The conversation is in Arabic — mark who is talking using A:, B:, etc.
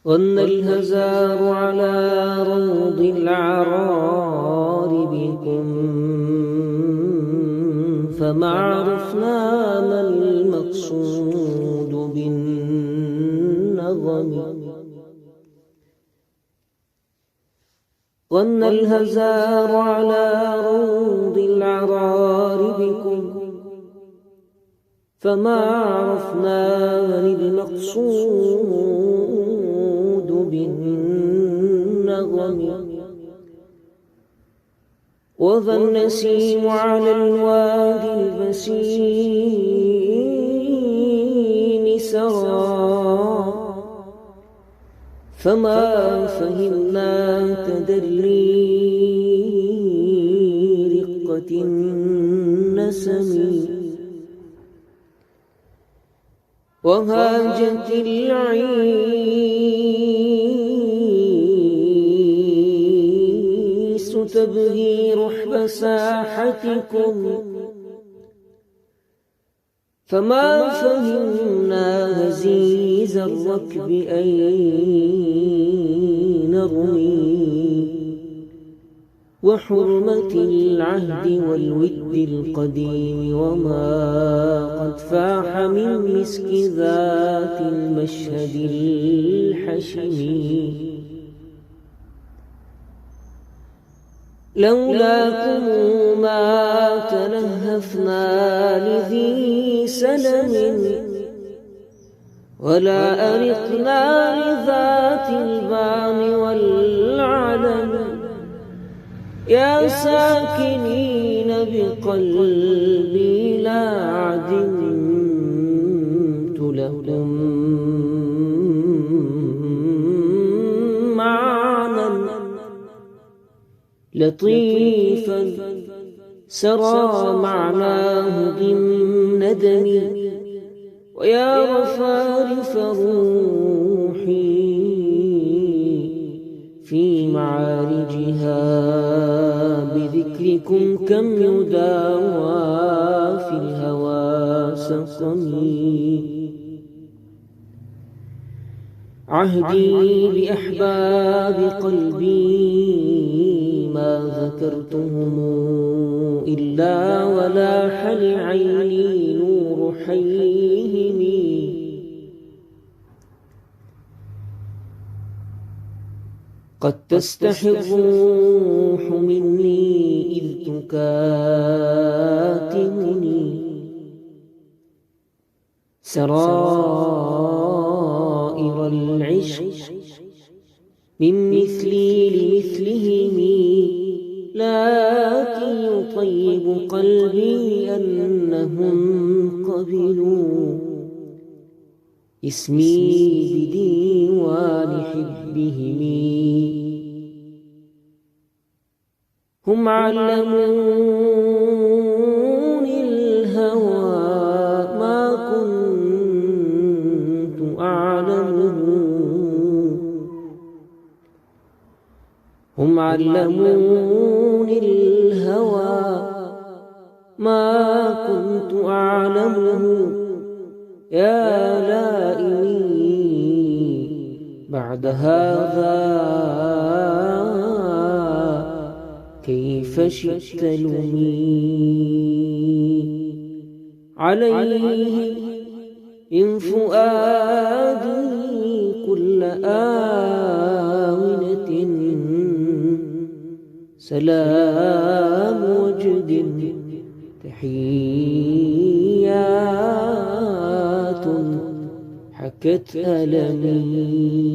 A: غن الهزار على روض العرار بكم، فما عرفنا ما المقصود بالنظم. غن الهزار على روض العرار بكم، فما عرفنا من المقصود بالنظم. وذا النسيم على الوادي البسين سرى، فما فهمنا تدري رقة النسم. وهاجت العيس تبغي رحب ساحتكم، فما فهمنا هزيز الركب أين نرمي. وحرمة العهد والود القديم، وما قد فاح من مسك ذات المشهد الحشم. لولاكم ما تلهفنا لذي سلم، ولا أرقنا لذات البان والعلم. يا ساكنين بقلبي لا عدمت لكم معنى لطيفا سرى معناه ضمن دمي. ويا رفارف روحي في معارجها بذكركم كم يداوى في الهوى سقمي. عهدي بأحباب قلبي ما ذكرتهم إلا ولاح لعيني نور حيهم. قد تستحي الروح مني إذ تكاتمني، سرائر العشق من مثلي لمثلهم. لكن يطيب قلبي أنهم قبلوا اسمي بديوان حبهم. هم علموني الهوى ما كنت أعلمه. هم علموني الهوى ما كنت أعلمه. يا لائمي بعد هذا كيف شئت لمي. عليه من فؤادي كل آونة سلام وجد تحيات حكت ألمي.